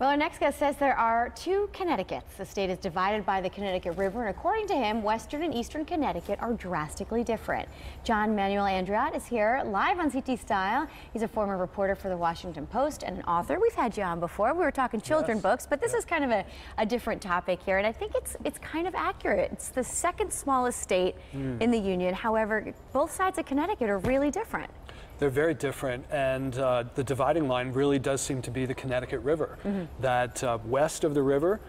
Well, our next guest says there are two Connecticuts. The state is divided by the Connecticut River, and according to him, western and eastern Connecticut are drastically different. John-Manuel Andriote is here live on CT Style. He's a former reporter for the Washington Post and an author. We've had you on before. We were talking children's books, but this is kind of a different topic here, and I think it's kind of accurate. It's the second smallest state in the Union. However, both sides of Connecticut are really different. They're very different, and the dividing line really does seem to be the Connecticut River. That west of the river,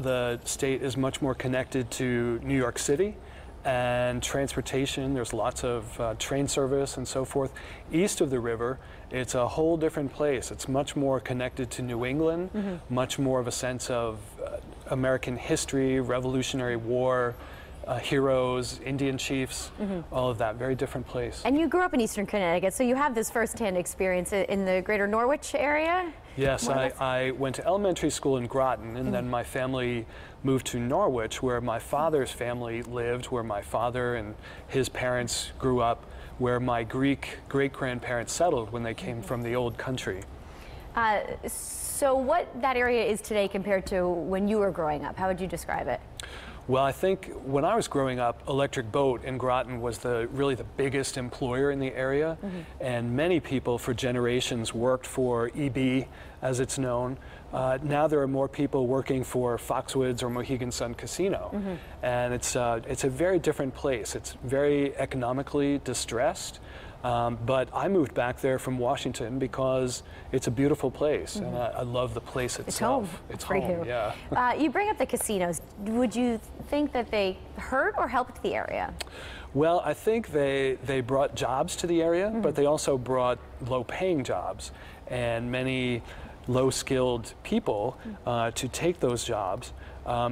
the state is much more connected to New York City and transportation. There's lots of train service and so forth. East of the river, it's a whole different place. It's much more connected to New England, much more of a sense of American history, Revolutionary War, heroes, Indian chiefs, all of that. Very different place. And you grew up in eastern Connecticut, so you have this firsthand experience in the greater Norwich area? Yes, I went to elementary school in Groton, and then my family moved to Norwich, where my father's family lived, where my father and his parents grew up, where my Greek great-grandparents settled when they came from the old country. So what that area is today compared to when you were growing up, how would you describe it? Well, I think when I was growing up, Electric Boat in Groton was really the biggest employer in the area, and many people for generations worked for EB, as it's known. Now there are more people working for Foxwoods or Mohegan Sun Casino, and it's a very different place. It's very economically distressed. But I moved back there from Washington because it's a beautiful place, and I love the place itself. It's home. Yeah. You bring up the casinos. Would you think that they hurt or helped the area? Well, I think they brought jobs to the area, but they also brought low-paying jobs, and many low-skilled people to take those jobs.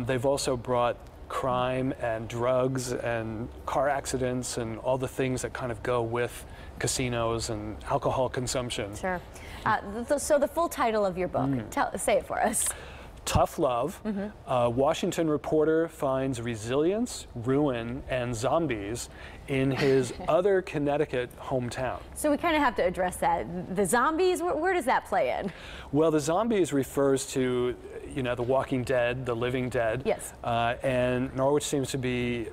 They've also brought crime and drugs and car accidents and all the things that kind of go with casinos and alcohol consumption. Sure. So the full title of your book, say it for us. Tough Love. A Washington reporter finds resilience, ruin, and zombies in his other Connecticut hometown. So we kind of have to address that. The zombies, where does that play in? Well, the zombies refers to, the Walking Dead, the living dead. Yes. And Norwich seems to be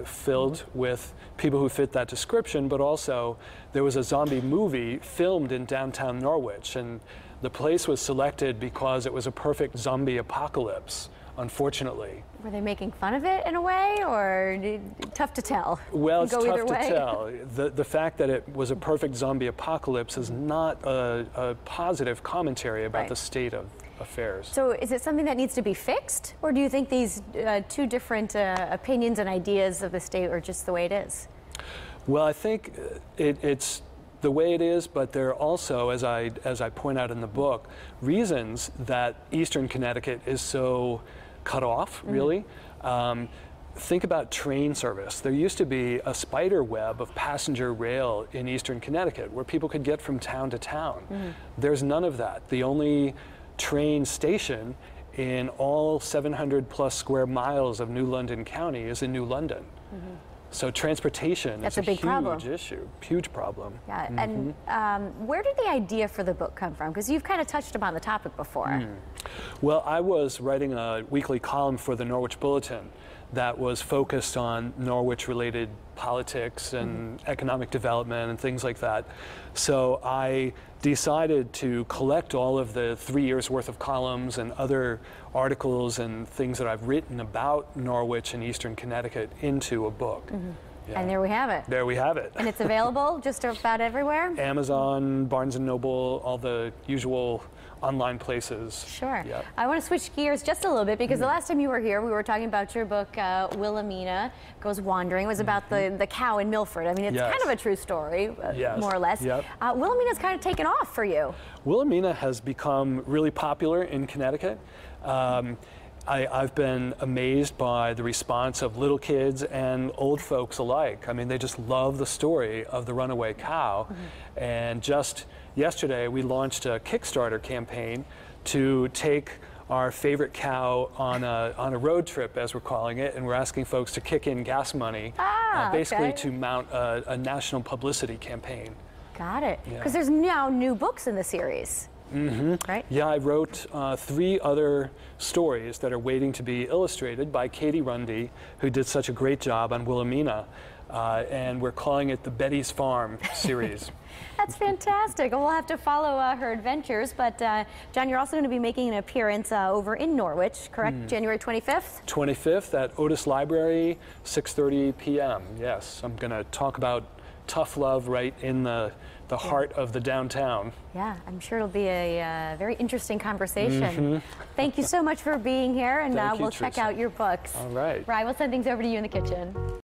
filled with people who fit that description, but also there was a zombie movie filmed in downtown Norwich, and the place was selected because it was a perfect zombie apocalypse, unfortunately. Were they making fun of it in a way, or tough to tell? Well, it's tough to tell. The fact that it was a perfect zombie apocalypse is not a positive commentary about the state of affairs. So is it something that needs to be fixed, or do you think these two different opinions and ideas of the state are just the way it is? Well, I think it's the way it is, but there are also, as I point out in the book, reasons that eastern Connecticut is so cut off, really. Think about train service. There used to be a spider web of passenger rail in eastern Connecticut where people could get from town to town. There's none of that. The only train station in all 700 plus square miles of New London County is in New London. So transportation is a big huge issue, huge problem. Yeah, and where did the idea for the book come from? Because you've kind of touched upon the topic before. Well, I was writing a weekly column for the Norwich Bulletin that was focused on Norwich-related politics and economic development and things like that. So I decided to collect all of the 3 years worth of columns and other articles and things that I've written about Norwich and eastern Connecticut into a book. Yeah. And there we have it. There we have it. And it's available just about everywhere? Amazon, Barnes & Noble, all the usual online places. Sure. Yep. I want to switch gears just a little bit because the last time you were here, we were talking about your book, Wilhelmina Goes Wandering. It was about the cow in Milford. I mean, it's kind of a true story, more or less. Wilhelmina's kind of taken off for you. Wilhelmina has become really popular in Connecticut. I've been amazed by the response of little kids and old folks alike. I mean, they just love the story of the runaway cow. And just yesterday, we launched a Kickstarter campaign to take our favorite cow on a road trip, as we're calling it, and we're asking folks to kick in gas money, basically to mount a national publicity campaign. Got it. Because there's now new books in the series. right? Yeah, I wrote 3 other stories that are waiting to be illustrated by Katie Rundy, who did such a great job on Wilhelmina, and we're calling it the Betty's Farm series. That's fantastic. We'll have to follow her adventures. But John, you're also going to be making an appearance over in Norwich, correct? January 25th? 25th at Otis Library, 6:30 p.m. Yes, I'm going to talk about tough love right in the heart of the downtown. Yeah, I'm sure it'll be a very interesting conversation. Thank you so much for being here, and we'll check out your books. All right. Right, we'll send things over to you in the kitchen.